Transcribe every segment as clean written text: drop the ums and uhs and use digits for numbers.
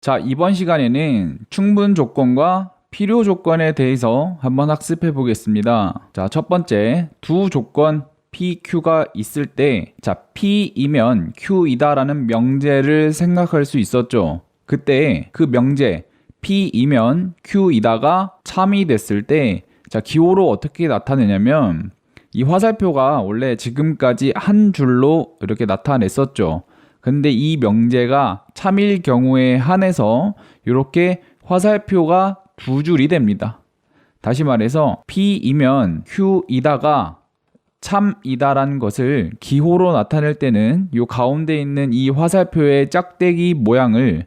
자, 이번 시간에는 충분 조건과 필요 조건에 대해서 한번 학습해 보겠습니다. 자, 첫 번째, 두 조건 P, Q가 있을 때, 자, P이면 Q이다라는 명제를 생각할 수 있었죠. 그때 그 명제, P이면 Q이다가 참이 됐을 때, 자, 기호로 어떻게 나타내냐면, 이 화살표가 원래 지금까지 한 줄로 이렇게 나타냈었죠. 근데 이 명제가 참일 경우에 한해서 이렇게 화살표가 두 줄이 됩니다. 다시 말해서 P이면 Q이다가 참이다라는 것을 기호로 나타낼 때는 이 가운데 있는 이 화살표의 짝대기 모양을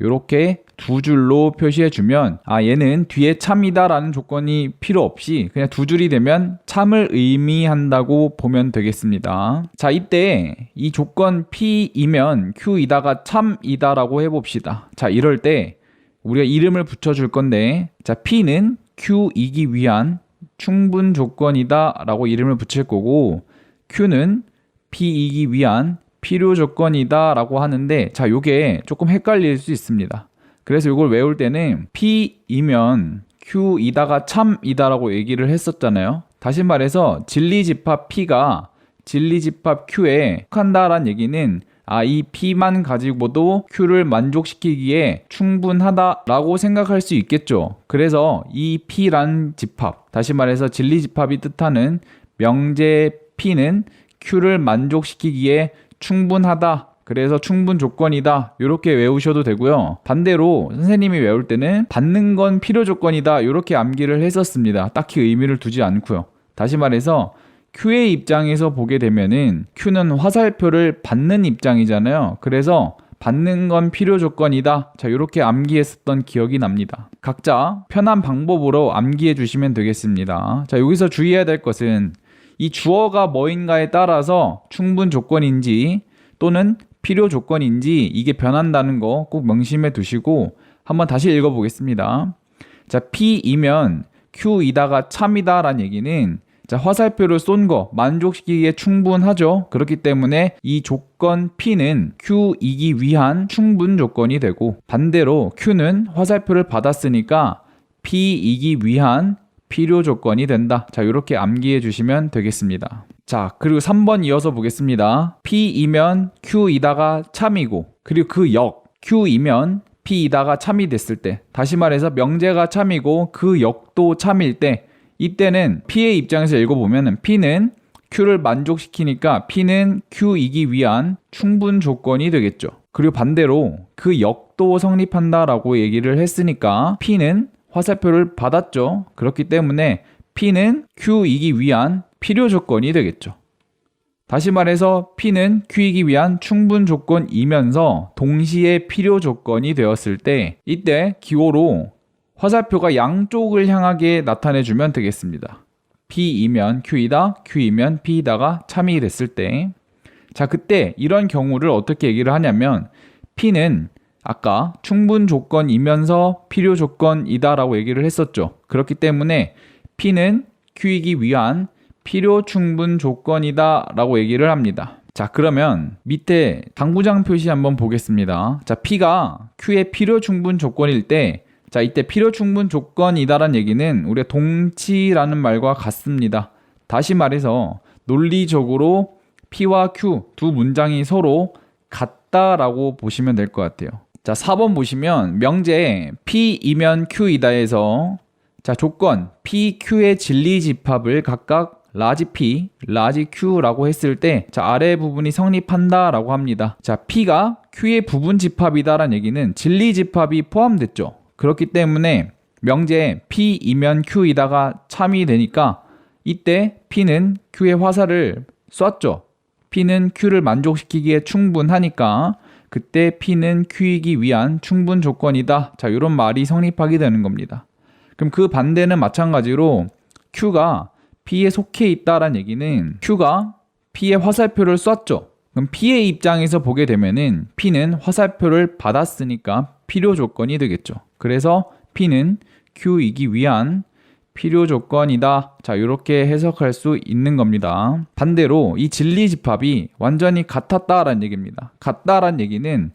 이렇게 두 줄로 표시해 주면 얘는 뒤에 참이다라는 조건이 필요 없이 그냥 두 줄이 되면 참을 의미한다고 보면 되겠습니다. 자, 이때 이 조건 P이면 Q이다가 참이다라고 해봅시다. 자, 이럴 때 우리가 이름을 붙여줄 건데, 자, P는 Q이기 위한 충분 조건이다 라고 이름을 붙일 거고, Q는 P이기 위한 필요 조건이다 라고 하는데, 자, 요게 조금 헷갈릴 수 있습니다. 그래서 이걸 외울 때는 P이면 Q이다가 참이다 라고 얘기를 했었잖아요. 다시 말해서 진리집합 P가 진리집합 Q에 속한다라는 얘기는 이 P만 가지고도 Q를 만족시키기에 충분하다라고 생각할 수 있겠죠. 그래서 이 P란 집합, 다시 말해서 진리집합이 뜻하는 명제 P는 Q를 만족시키기에 충분하다. 그래서 충분 조건이다. 이렇게 외우셔도 되고요. 반대로 선생님이 외울 때는 받는 건 필요 조건이다. 이렇게 암기를 했었습니다. 딱히 의미를 두지 않고요. 다시 말해서 Q의 입장에서 보게 되면은 Q는 화살표를 받는 입장이잖아요. 그래서 받는 건 필요 조건이다. 자, 이렇게 암기했었던 기억이 납니다. 각자 편한 방법으로 암기해 주시면 되겠습니다. 자, 여기서 주의해야 될 것은 이 주어가 뭐인가에 따라서 충분 조건인지 또는 필요 조건인지 이게 변한다는 거 꼭 명심해 두시고 한번 다시 읽어보겠습니다. 자, P이면 Q이다가 참이다 라는 얘기는, 자, 화살표를 쏜 거 만족시키기에 충분하죠. 그렇기 때문에 이 조건 P는 Q이기 위한 충분 조건이 되고, 반대로 Q는 화살표를 받았으니까 P이기 위한 필요 조건이 된다. 자, 이렇게 암기해 주시면 되겠습니다. 자, 그리고 3번 이어서 보겠습니다. P이면 Q이다가 참이고, 그리고 그 역, Q이면 P이다가 참이 됐을 때, 다시 말해서 명제가 참이고 그 역도 참일 때, 이때는 P의 입장에서 읽어보면 P는 Q를 만족시키니까 P는 Q이기 위한 충분 조건이 되겠죠. 그리고 반대로 그 역도 성립한다라고 얘기를 했으니까 P는 화살표를 받았죠. 그렇기 때문에 P는 Q이기 위한 필요 조건이 되겠죠. 다시 말해서 P는 Q이기 위한 충분 조건이면서 동시에 필요 조건이 되었을 때, 이때 기호로 화살표가 양쪽을 향하게 나타내주면 되겠습니다. P이면 Q이다, Q이면 P이다가 참이 됐을 때, 자, 그때 이런 경우를 어떻게 얘기를 하냐면 P는 아까 충분 조건이면서 필요 조건이다 라고 얘기를 했었죠. 그렇기 때문에 P는 Q이기 위한 필요 충분 조건이다 라고 얘기를 합니다. 자, 그러면 밑에 당구장 표시 한번 보겠습니다. 자, P가 Q의 필요 충분 조건일 때, 자, 이때 필요 충분 조건이다라는 얘기는 우리가 동치라는 말과 같습니다. 다시 말해서 논리적으로 P와 Q 두 문장이 서로 같다라고 보시면 될 것 같아요. 자, 4번 보시면 명제 P이면 Q이다에서, 자, 조건 P, Q의 진리집합을 각각 라지 P, 라지 Q라고 했을 때, 자, 아래 부분이 성립한다 라고 합니다. 자, P가 Q의 부분 집합이다라는 얘기는 진리집합이 포함됐죠. 그렇기 때문에 명제 P이면 Q이다가 참이 되니까 이때 P는 Q의 화살을 쐈죠. P는 Q를 만족시키기에 충분하니까 그때 P는 Q이기 위한 충분 조건이다. 자, 이런 말이 성립하게 되는 겁니다. 그럼 그 반대는 마찬가지로 Q가 P에 속해 있다라는 얘기는 Q가 P의 화살표를 쐈죠. 그럼 P의 입장에서 보게 되면은 P는 화살표를 받았으니까 필요 조건이 되겠죠. 그래서 P는 Q이기 위한 필요 조건이다. 자, 이렇게 해석할 수 있는 겁니다. 반대로 이 진리집합이 완전히 같았다라는 얘기입니다. 같다라는 얘기는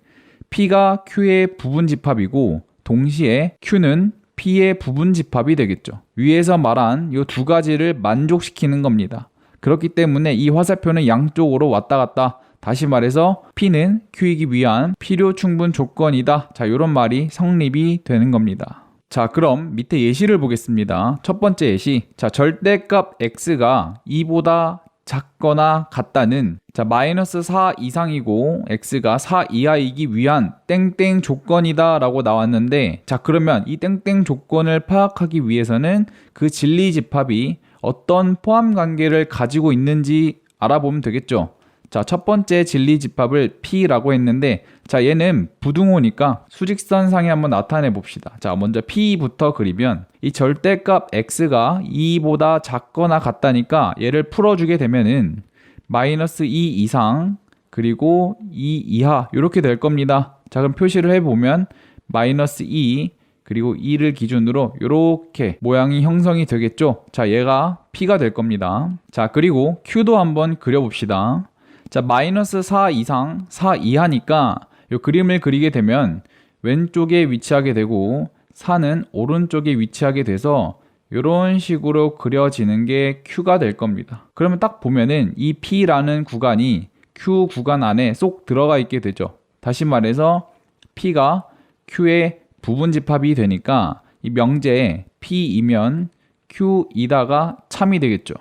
P가 Q의 부분집합이고 동시에 Q는 P의 부분집합이 되겠죠. 위에서 말한 이 두 가지를 만족시키는 겁니다. 그렇기 때문에 이 화살표는 양쪽으로 왔다 갔다, 다시 말해서 P는 Q이기 위한 필요 충분 조건이다. 자, 이런 말이 성립이 되는 겁니다. 자, 그럼 밑에 예시를 보겠습니다. 첫 번째 예시. 자, 절대값 x가 2보다 작거나 같다는 마이너스 4 이상이고 x가 4 이하이기 위한 땡땡 조건이다 라고 나왔는데, 자, 그러면 이 땡땡 조건을 파악하기 위해서는 그 진리집합이 어떤 포함 관계를 가지고 있는지 알아보면 되겠죠. 자, 첫 번째 진리집합을 P라고 했는데, 자, 얘는 부등호니까 수직선상에 한번 나타내 봅시다. 자, 먼저 P부터 그리면 이 절대값 X가 2보다 작거나 같다니까 얘를 풀어주게 되면은 마이너스 2 이상 그리고 2 이하 이렇게 될 겁니다. 자, 그럼 표시를 해보면 마이너스 2 그리고 2를 기준으로 이렇게 모양이 형성이 되겠죠. 자, 얘가 P가 될 겁니다. 자, 그리고 Q도 한번 그려봅시다. 자, 마이너스 4 이상 4 이하니까 이 그림을 그리게 되면 왼쪽에 위치하게 되고 4는 오른쪽에 위치하게 돼서 이런 식으로 그려지는 게 Q가 될 겁니다. 그러면 딱 보면은 이 P라는 구간이 Q 구간 안에 쏙 들어가 있게 되죠. 다시 말해서 P가 Q의 부분집합이 되니까 이 명제에 P이면 Q이다가 참이 되겠죠.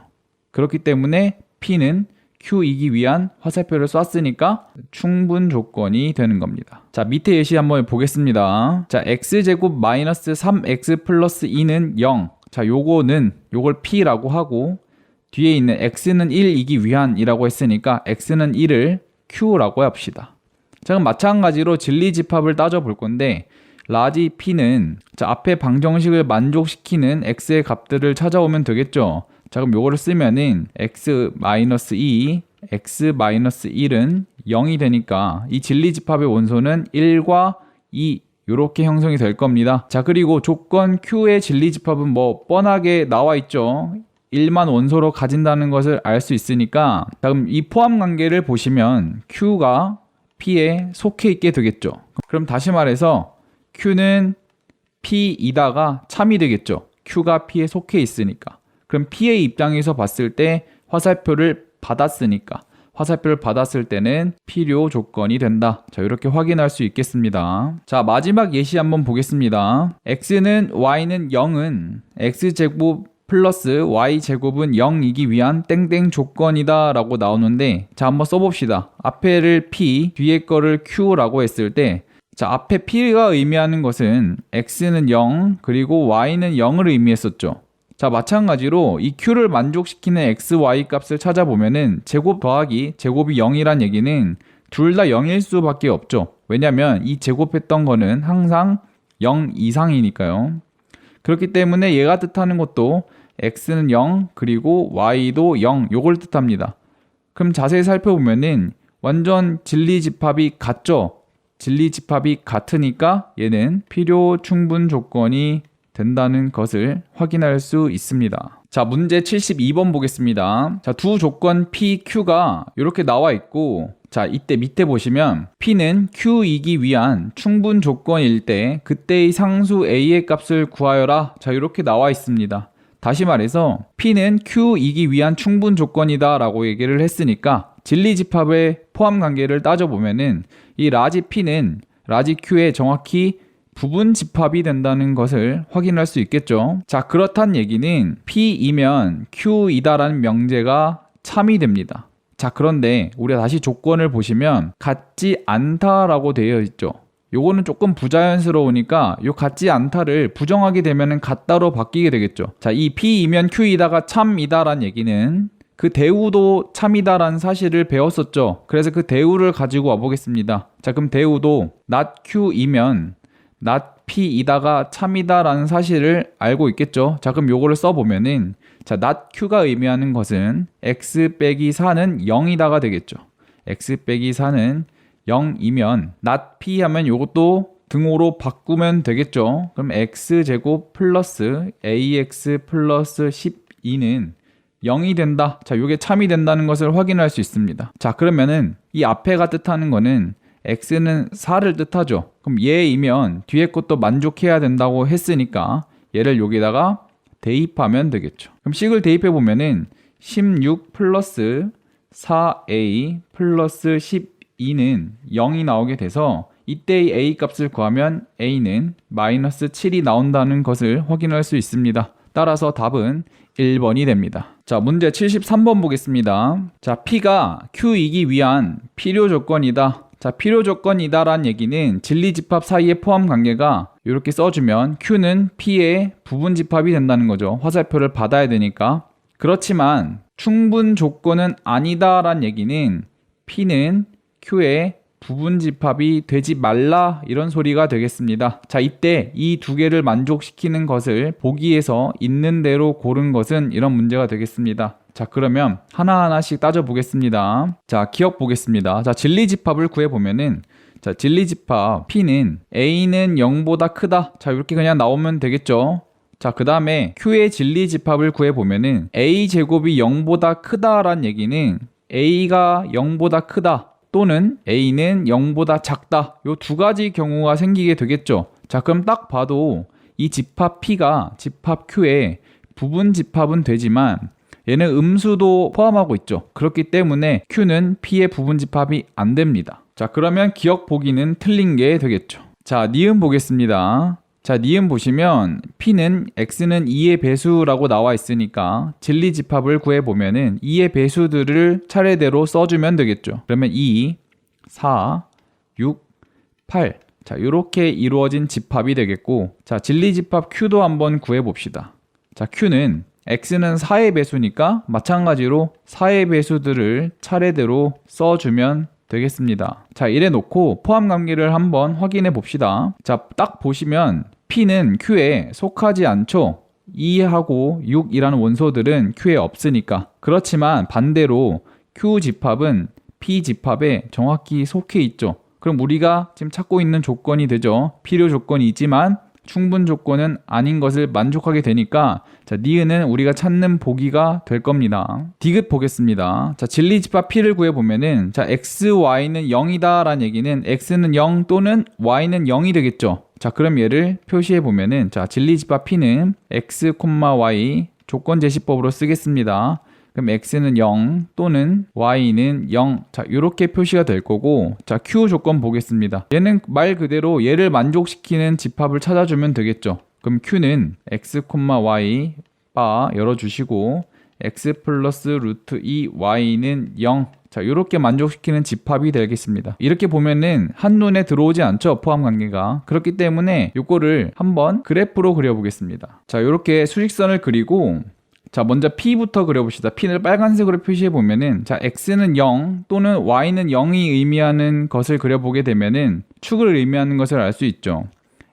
그렇기 때문에 P는 Q이기 위한 화살표를 쐈으니까 충분 조건이 되는 겁니다. 자, 밑에 예시 한번 보겠습니다. 자, x제곱 마이너스 3x 플러스 2는 0. 자, 요걸 P라고 하고 뒤에 있는 x는 1이기 위한이라고 했으니까 x는 1을 Q라고 합시다. 자, 그럼 마찬가지로 진리집합을 따져볼 건데 라지 P는 자, 앞에 방정식을 만족시키는 x의 값들을 찾아오면 되겠죠. 자, 그럼 요거를 쓰면은 x-2, x-1은 0이 되니까 이 진리집합의 원소는 1과 2 이렇게 형성이 될 겁니다. 자, 그리고 조건 Q의 진리집합은 뭐 뻔하게 나와 있죠. 1만 원소로 가진다는 것을 알 수 있으니까, 자, 그럼 이 포함 관계를 보시면 Q가 P에 속해 있게 되겠죠. 그럼 다시 말해서 Q는 P이다가 참이 되겠죠. Q가 P에 속해 있으니까. 그럼 P의 입장에서 봤을 때 화살표를 받았으니까 화살표를 받았을 때는 필요 조건이 된다. 자, 이렇게 확인할 수 있겠습니다. 자, 마지막 예시 한번 보겠습니다. x는 y는 0은 x제곱 플러스 y제곱은 0이기 위한 땡땡 조건이다 라고 나오는데, 자, 한번 써봅시다. 앞에를 P, 뒤에 거를 Q라고 했을 때, 자, 앞에 P가 의미하는 것은 x는 0 그리고 y는 0을 의미했었죠. 자, 마찬가지로 이 Q를 만족시키는 x, y 값을 찾아보면은 제곱 더하기 제곱이 0이란 얘기는 둘 다 0일 수밖에 없죠. 왜냐면 이 제곱했던 거는 항상 0 이상이니까요. 그렇기 때문에 얘가 뜻하는 것도 x는 0 그리고 y도 0 요걸 뜻합니다. 그럼 자세히 살펴보면은 완전 진리집합이 같죠. 진리집합이 같으니까 얘는 필요 충분 조건이 된다는 것을 확인할 수 있습니다. 자, 문제 72번 보겠습니다. 자, 두 조건 P, Q가 이렇게 나와 있고, 자, 이때 밑에 보시면 P는 Q이기 위한 충분 조건일 때 그때의 상수 A의 값을 구하여라. 자, 이렇게 나와 있습니다. 다시 말해서 P는 Q이기 위한 충분 조건이다 라고 얘기를 했으니까 진리집합의 포함 관계를 따져보면은 이 라지 P는 라지 Q에 정확히 부분 집합이 된다는 것을 확인할 수 있겠죠. 자, 그렇단 얘기는 P이면 Q이다라는 명제가 참이 됩니다. 자, 그런데 우리가 다시 조건을 보시면 같지 않다라고 되어 있죠. 요거는 조금 부자연스러우니까 요 같지 않다를 부정하게 되면 같다로 바뀌게 되겠죠. 자, 이 P이면 Q이다가 참이다라는 얘기는 그 대우도 참이다라는 사실을 배웠었죠. 그래서 그 대우를 가지고 와보겠습니다. 자, 그럼 대우도 not Q이면 not P이다가 참이다라는 사실을 알고 있겠죠. 자, 그럼 요거를 써보면은 자, not Q가 의미하는 것은 x 빼기 4는 0이다가 되겠죠. x 빼기 4는 0이면 not P 하면 요것도 등호로 바꾸면 되겠죠. 그럼 x제곱 플러스 ax 플러스 12는 0이 된다. 자, 요게 참이 된다는 것을 확인할 수 있습니다. 자, 그러면은 이 앞에가 뜻하는 거는 x는 4를 뜻하죠. 그럼 얘이면 뒤에 것도 만족해야 된다고 했으니까 얘를 여기다가 대입하면 되겠죠. 그럼 식을 대입해 보면은 16 플러스 4a 플러스 12는 0이 나오게 돼서 이때의 a 값을 구하면 a는 마이너스 7이 나온다는 것을 확인할 수 있습니다. 따라서 답은 1번이 됩니다. 자, 문제 73번 보겠습니다. 자, P가 Q이기 위한 필요 조건이다. 자, 필요 조건이다 란 얘기는 진리집합 사이의 포함 관계가 이렇게 써주면 Q는 P의 부분 집합이 된다는 거죠. 화살표를 받아야 되니까. 그렇지만 충분 조건은 아니다 란 얘기는 P는 Q의 부분 집합이 되지 말라 이런 소리가 되겠습니다. 자, 이때 이 두 개를 만족시키는 것을 보기에서 있는 대로 고른 것은 이런 문제가 되겠습니다. 자, 그러면 하나하나씩 따져보겠습니다. 자, 기억 보겠습니다. 자, 진리집합을 구해보면은 자, 진리집합 P는 A는 0보다 크다. 자, 이렇게 그냥 나오면 되겠죠. 자, 그 다음에 Q의 진리집합을 구해보면은 A제곱이 0보다 크다란 얘기는 A가 0보다 크다. 또는 A는 0보다 작다. 요 두 가지 경우가 생기게 되겠죠. 자, 그럼 딱 봐도 이 집합 P가 집합 Q의 부분 집합은 되지만 얘는 음수도 포함하고 있죠. 그렇기 때문에 Q는 P의 부분 집합이 안 됩니다. 자, 그러면 기억 보기는 틀린 게 되겠죠. 자, 니은 보겠습니다. 자, 니은 보시면 P는 X는 2의 배수라고 나와 있으니까 진리집합을 구해보면은 2의 배수들을 차례대로 써주면 되겠죠. 그러면 2, 4, 6, 8. 자, 이렇게 이루어진 집합이 되겠고, 자, 진리집합 Q도 한번 구해봅시다. 자, Q는 X는 4의 배수니까 마찬가지로 4의 배수들을 차례대로 써주면 되겠습니다. 자, 이래 놓고 포함 관계를 한번 확인해 봅시다. 자, 딱 보시면 P는 Q에 속하지 않죠. 2하고 6이라는 원소들은 Q에 없으니까. 그렇지만 반대로 Q 집합은 P 집합에 정확히 속해 있죠. 그럼 우리가 지금 찾고 있는 조건이 되죠. 필요 조건이 있지만 충분 조건은 아닌 것을 만족하게 되니까 자, 니은은 우리가 찾는 보기가 될 겁니다. 디귿 보겠습니다. 자, 진리집합 P를 구해보면은 자, x, y는 0이다 라는 얘기는 x는 0 또는 y는 0이 되겠죠. 자, 그럼 얘를 표시해보면은 자, 진리집합 P는 x, y 조건제시법으로 쓰겠습니다. 그럼 x는 0 또는 y는 0. 자, 이렇게 표시가 될 거고, 자, q 조건 보겠습니다. 얘는 말 그대로 얘를 만족시키는 집합을 찾아주면 되겠죠. 그럼 q는 x, y 바 열어주시고 x 플러스 루트 2 y는 0. 자, 이렇게 만족시키는 집합이 되겠습니다. 이렇게 보면은 한눈에 들어오지 않죠, 포함 관계가. 그렇기 때문에 이거를 한번 그래프로 그려보겠습니다. 자, 이렇게 수직선을 그리고 자, 먼저 P부터 그려봅시다. P를 빨간색으로 표시해보면은, 자, X는 0 또는 Y는 0이 의미하는 것을 그려보게 되면은, 축을 의미하는 것을 알 수 있죠.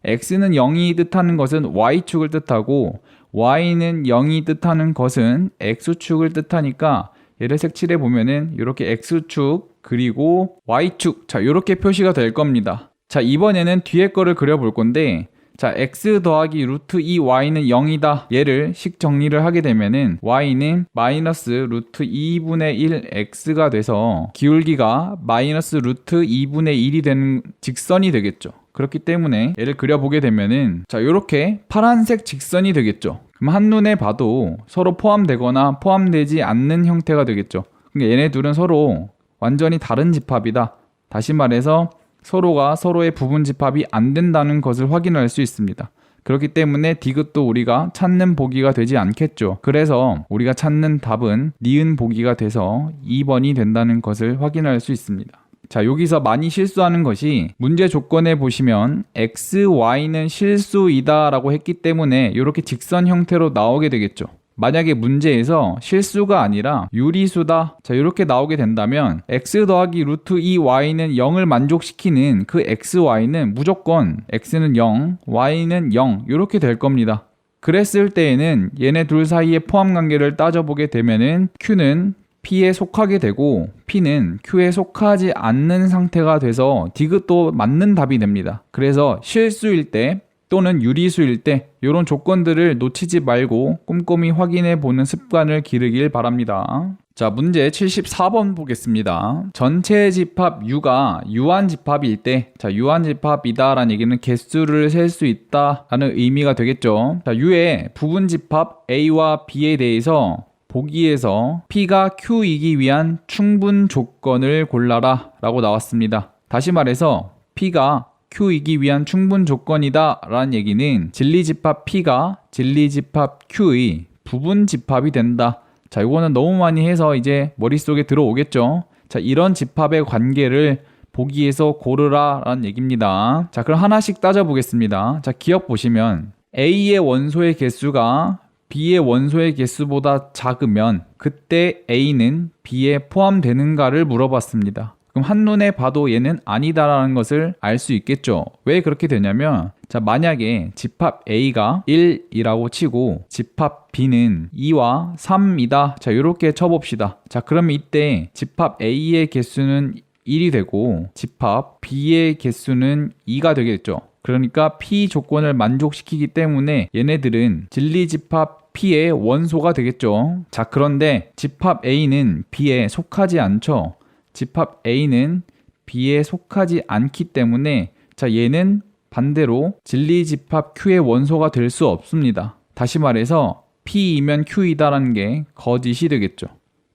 X는 0이 뜻하는 것은 Y축을 뜻하고, Y는 0이 뜻하는 것은 X축을 뜻하니까, 얘를 색칠해보면은, 이렇게 X축, 그리고 Y축, 자, 이렇게 표시가 될 겁니다. 자, 이번에는 뒤에 거를 그려볼 건데, 자, x 더하기 루트 2y는 0이다. 얘를 식 정리를 하게 되면은 y는 마이너스 루트 2분의 1 x가 돼서 기울기가 마이너스 루트 2분의 1이 되는 직선이 되겠죠. 그렇기 때문에 얘를 그려보게 되면은 자, 요렇게 파란색 직선이 되겠죠. 그럼 한눈에 봐도 서로 포함되거나 포함되지 않는 형태가 되겠죠. 그러니까 얘네 둘은 서로 완전히 다른 집합이다. 다시 말해서 서로가 서로의 부분 집합이 안 된다는 것을 확인할 수 있습니다. 그렇기 때문에 디귿도 우리가 찾는 보기가 되지 않겠죠. 그래서 우리가 찾는 답은 니은 보기가 돼서 2번이 된다는 것을 확인할 수 있습니다. 자, 여기서 많이 실수하는 것이 문제 조건에 보시면 x, y는 실수이다 라고 했기 때문에 이렇게 직선 형태로 나오게 되겠죠. 만약에 문제에서 실수가 아니라 유리수다, 자, 이렇게 나오게 된다면 x 더하기 루트 2y는 0을 만족시키는 그 xy는 무조건 x는 0, y는 0 이렇게 될 겁니다. 그랬을 때에는 얘네 둘 사이의 포함 관계를 따져보게 되면은 q는 p에 속하게 되고 p는 q에 속하지 않는 상태가 돼서 디귿도 맞는 답이 됩니다. 그래서 실수일 때 또는 유리수일 때 이런 조건들을 놓치지 말고 꼼꼼히 확인해 보는 습관을 기르길 바랍니다. 자, 문제 74번 보겠습니다. 전체 집합 U가 유한집합일 때, 자, 유한집합이다라는 얘기는 개수를 셀 수 있다라는 의미가 되겠죠. 자, U의 부분집합 A와 B에 대해서 보기에서 P가 Q이기 위한 충분 조건을 골라라 라고 나왔습니다. 다시 말해서 P가 Q이기 위한 충분 조건이다 라는 얘기는 진리집합 P가 진리집합 Q의 부분집합이 된다. 자, 이거는 너무 많이 해서 이제 머릿속에 들어오겠죠. 자, 이런 집합의 관계를 보기에서 고르라 라는 얘기입니다. 자, 그럼 하나씩 따져보겠습니다. 자, 기억 보시면 A의 원소의 개수가 B의 원소의 개수보다 작으면 그때 A는 B에 포함되는가를 물어봤습니다. 그럼 한눈에 봐도 얘는 아니다라는 것을 알 수 있겠죠. 왜 그렇게 되냐면, 자, 만약에 집합 A가 1이라고 치고 집합 B는 2와 3이다. 자, 이렇게 쳐봅시다. 자, 그러면 이때 집합 A의 개수는 1이 되고 집합 B의 개수는 2가 되겠죠. 그러니까 P 조건을 만족시키기 때문에 얘네들은 진리집합 P의 원소가 되겠죠. 자, 그런데 집합 A는 B에 속하지 않죠. 집합 A는 B에 속하지 않기 때문에 자, 얘는 반대로 진리집합 Q의 원소가 될 수 없습니다. 다시 말해서 P이면 Q이다라는 게 거짓이 되겠죠.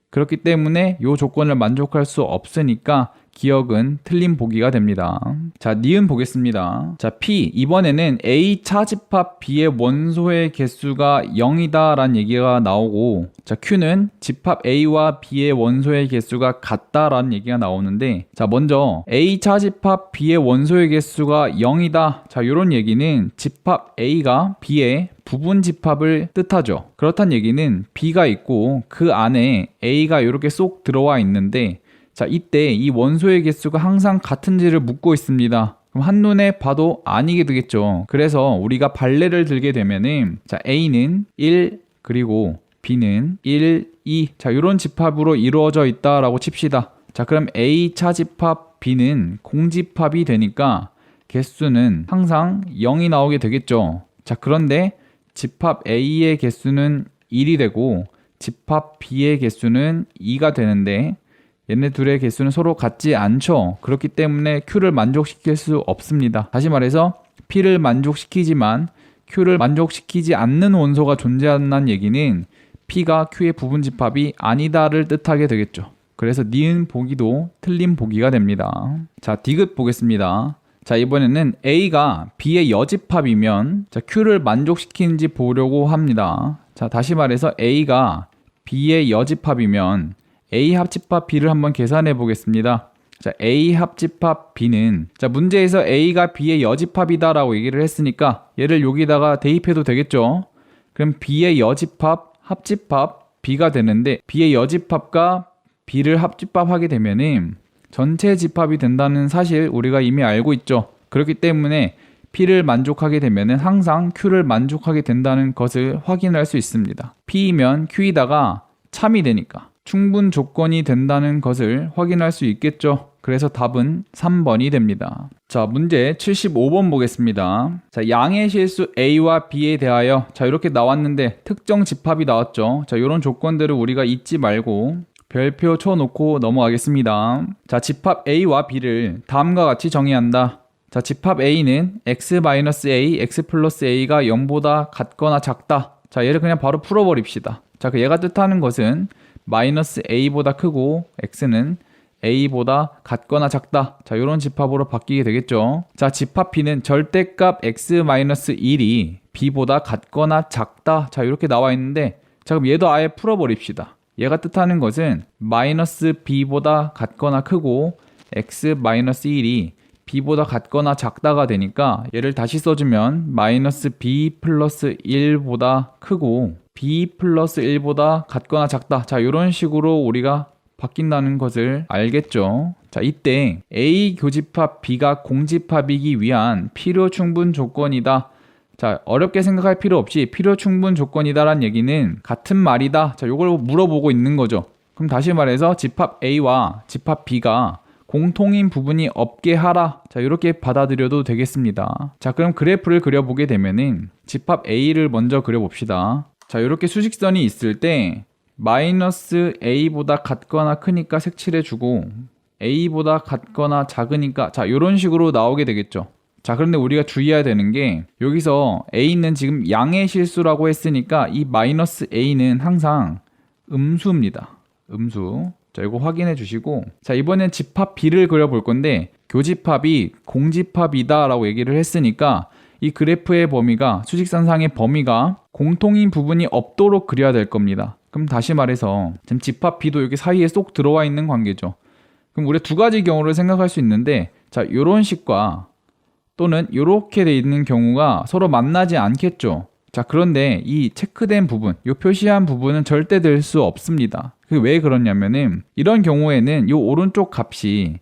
그렇기 때문에 이 조건을 만족할 수 없으니까 기억은 틀린 보기가 됩니다. 자, 니은 보겠습니다. 자, P 이번에는 A 차집합 B의 원소의 개수가 0이다 라는 얘기가 나오고, 자, Q는 집합 A와 B의 원소의 개수가 같다라는 얘기가 나오는데, 자, 먼저 A 차집합 B의 원소의 개수가 0이다. 자, 이런 얘기는 집합 A가 B의 부분 집합을 뜻하죠. 그렇단 얘기는 B가 있고 그 안에 A가 이렇게 쏙 들어와 있는데, 자, 이때 이 원소의 개수가 항상 같은지를 묻고 있습니다. 그럼 한눈에 봐도 아니게 되겠죠. 그래서 우리가 발레를 들게 되면은, 자, A는 1, 그리고 B는 1, 2. 자, 이런 집합으로 이루어져 있다라고 칩시다. 자, 그럼 A 차집합 B는 공집합이 되니까 개수는 항상 0이 나오게 되겠죠. 자, 그런데 집합 A의 개수는 1이 되고 집합 B의 개수는 2가 되는데 얘네 둘의 개수는 서로 같지 않죠. 그렇기 때문에 Q를 만족시킬 수 없습니다. 다시 말해서 P를 만족시키지만 Q를 만족시키지 않는 원소가 존재한다는 얘기는 P가 Q의 부분집합이 아니다를 뜻하게 되겠죠. 그래서 니은 보기도 틀린 보기가 됩니다. 자, 디귿 보겠습니다. 자, 이번에는 A가 B의 여집합이면 자, Q를 만족시키는지 보려고 합니다. 자, 다시 말해서 A가 B의 여집합이면 A 합집합 B를 한번 계산해 보겠습니다. 자, A 합집합 B는, 자, 문제에서 A가 B의 여집합이다 라고 얘기를 했으니까 얘를 여기다가 대입해도 되겠죠. 그럼 B의 여집합 합집합 B가 되는데, B의 여집합과 B를 합집합하게 되면은 전체 집합이 된다는 사실 우리가 이미 알고 있죠. 그렇기 때문에 P를 만족하게 되면은 항상 Q를 만족하게 된다는 것을 확인할 수 있습니다. P이면 Q이다가 참이 되니까 충분 조건이 된다는 것을 확인할 수 있겠죠. 그래서 답은 3번이 됩니다. 자, 문제 75번 보겠습니다. 자, 양의 실수 A와 B에 대하여 자, 이렇게 나왔는데 특정 집합이 나왔죠. 자, 이런 조건들을 우리가 잊지 말고 별표 쳐놓고 넘어가겠습니다. 자, 집합 A와 B를 다음과 같이 정의한다. 자, 집합 A는 x-a, x 플러스 a가 0보다 같거나 작다. 자, 얘를 그냥 바로 풀어버립시다. 자, 그 얘가 뜻하는 것은 마이너스 a보다 크고 x는 a보다 같거나 작다. 자, 이런 집합으로 바뀌게 되겠죠. 자, 집합 B는 절대값 x-1이 b보다 같거나 작다. 자, 이렇게 나와 있는데, 자, 그럼 얘도 아예 풀어버립시다. 얘가 뜻하는 것은 마이너스 b보다 같거나 크고 x-1이 b보다 같거나 작다가 되니까 얘를 다시 써주면 마이너스 b 플러스 1보다 크고 b 플러스 1보다 같거나 작다. 자, 이런 식으로 우리가 바뀐다는 것을 알겠죠. 자, 이때 A 교집합 B가 공집합이기 위한 필요 충분 조건이다. 자, 어렵게 생각할 필요 없이 필요 충분 조건이다라는 얘기는 같은 말이다. 자, 요걸 물어보고 있는 거죠. 그럼 다시 말해서 집합 A와 집합 B가 공통인 부분이 없게 하라. 자, 이렇게 받아들여도 되겠습니다. 자, 그럼 그래프를 그려보게 되면은 집합 A를 먼저 그려봅시다. 자, 이렇게 수직선이 있을 때 마이너스 a보다 같거나 크니까 색칠해주고 a보다 같거나 작으니까 자 이런 식으로 나오게 되겠죠. 자 그런데 우리가 주의해야 되는 게 여기서 a는 지금 양의 실수라고 했으니까 이 마이너스 a는 항상 음수입니다. 음수. 자 이거 확인해 주시고 자 이번엔 집합 b를 그려볼 건데 교집합이 공집합이다 라고 얘기를 했으니까 이 그래프의 범위가 수직선상의 범위가 공통인 부분이 없도록 그려야 될 겁니다. 그럼 다시 말해서 지금 집합 b도 여기 사이에 쏙 들어와 있는 관계죠. 그럼 우리가 두 가지 경우를 생각할 수 있는데 자 요런 식과 또는 이렇게 돼 있는 경우가 서로 만나지 않겠죠. 자 그런데 이 체크된 부분, 이 표시한 부분은 절대 될 수 없습니다. 그게 왜 그러냐면은 이런 경우에는 이 오른쪽 값이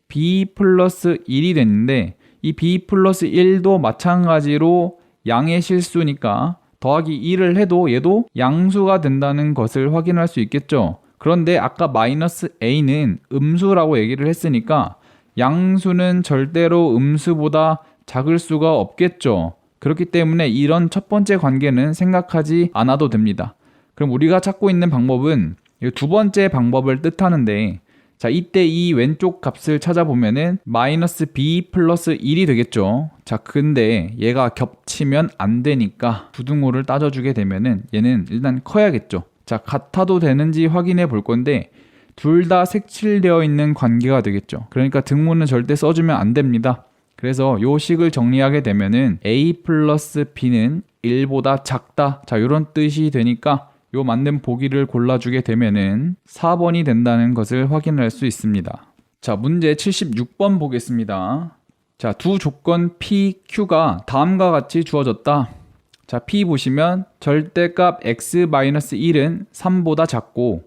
b 플러스 1이 됐는데 이 b 플러스 1도 마찬가지로 양의 실수니까 더하기 1을 해도 얘도 양수가 된다는 것을 확인할 수 있겠죠. 그런데 아까 마이너스 a는 음수라고 얘기를 했으니까 양수는 절대로 음수보다 작을 수가 없겠죠. 그렇기 때문에 이런 첫 번째 관계는 생각하지 않아도 됩니다. 그럼 우리가 찾고 있는 방법은 이 두 번째 방법을 뜻하는데 자 이때 이 왼쪽 값을 찾아보면은 마이너스 b 플러스 1이 되겠죠. 자 근데 얘가 겹치면 안 되니까 부등호를 따져주게 되면은 얘는 일단 커야겠죠. 자 같아도 되는지 확인해 볼 건데 둘 다 색칠되어 있는 관계가 되겠죠. 그러니까 등호는 절대 써주면 안 됩니다. 그래서 요 식을 정리하게 되면은 a 플러스 b는 1보다 작다. 자 이런 뜻이 되니까 요 맞는 보기를 골라주게 되면은 4번이 된다는 것을 확인할 수 있습니다. 자 문제 76번 보겠습니다. 자 두 조건 p, q가 다음과 같이 주어졌다. 자 p 보시면 절대값 x-1은 3보다 작고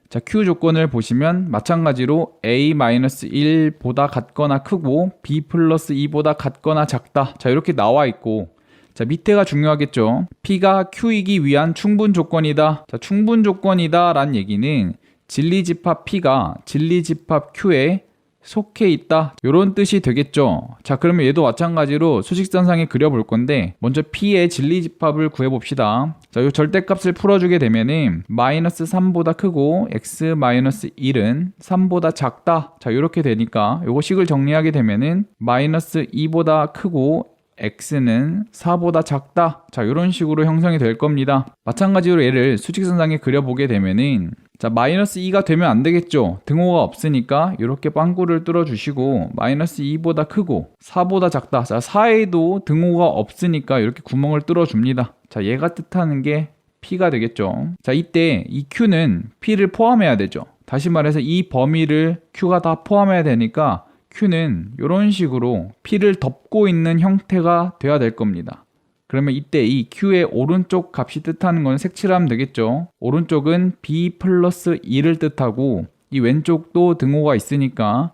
자 q 조건을 보시면 마찬가지로 a-1보다 같거나 크고 b 플러스 2보다 같거나 작다. 자 이렇게 나와 있고 자 밑에가 중요하겠죠. p가 q이기 위한 충분 조건이다. 자 충분 조건이다 라는 얘기는 진리집합 p가 진리집합 q에 속해 있다 이런 뜻이 되겠죠. 자 그러면 얘도 마찬가지로 수직선상에 그려볼 건데 먼저 p의 진리집합을 구해봅시다. 자 이 절대값을 풀어주게 되면은 마이너스 3보다 크고 x-1은 3보다 작다. 자 이렇게 되니까 요거 식을 정리하게 되면은 마이너스 2보다 크고 x는 4보다 작다. 자 이런 식으로 형성이 될 겁니다. 마찬가지로 얘를 수직선상에 그려보게 되면은 자 마이너스 2가 되면 안 되겠죠. 등호가 없으니까 이렇게 빵꾸를 뚫어 주시고 마이너스 2보다 크고 4보다 작다. 자 4에도 등호가 없으니까 이렇게 구멍을 뚫어 줍니다. 자 얘가 뜻하는 게 p가 되겠죠. 자 이때 이 q는 p를 포함해야 되죠. 다시 말해서 이 범위를 q가 다 포함해야 되니까 q는 이런 식으로 p를 덮고 있는 형태가 돼야 될 겁니다. 그러면 이때 이 q의 오른쪽 값이 뜻하는 건 색칠하면 되겠죠. 오른쪽은 b 플러스 2를 뜻하고 이 왼쪽도 등호가 있으니까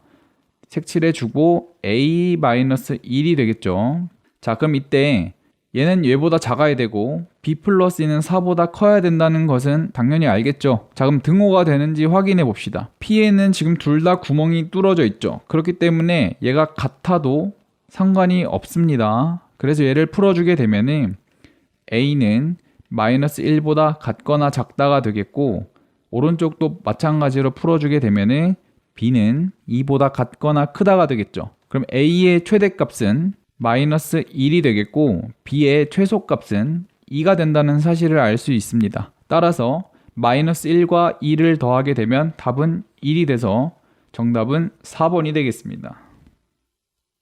색칠해주고 a-1이 되겠죠. 자 그럼 이때 얘는 얘보다 작아야 되고 b 플러스 2는 4보다 커야 된다는 것은 당연히 알겠죠. 자 그럼 등호가 되는지 확인해 봅시다. p에는 지금 둘 다 구멍이 뚫어져 있죠. 그렇기 때문에 얘가 같아도 상관이 없습니다. 그래서 얘를 풀어주게 되면은 a는 마이너스 1보다 같거나 작다가 되겠고 오른쪽도 마찬가지로 풀어주게 되면은 b는 2보다 같거나 크다가 되겠죠. 그럼 a의 최대값은 마이너스 1이 되겠고 b의 최소값은 2가 된다는 사실을 알 수 있습니다. 따라서 마이너스 1과 2를 더하게 되면 답은 1이 돼서 정답은 4번이 되겠습니다.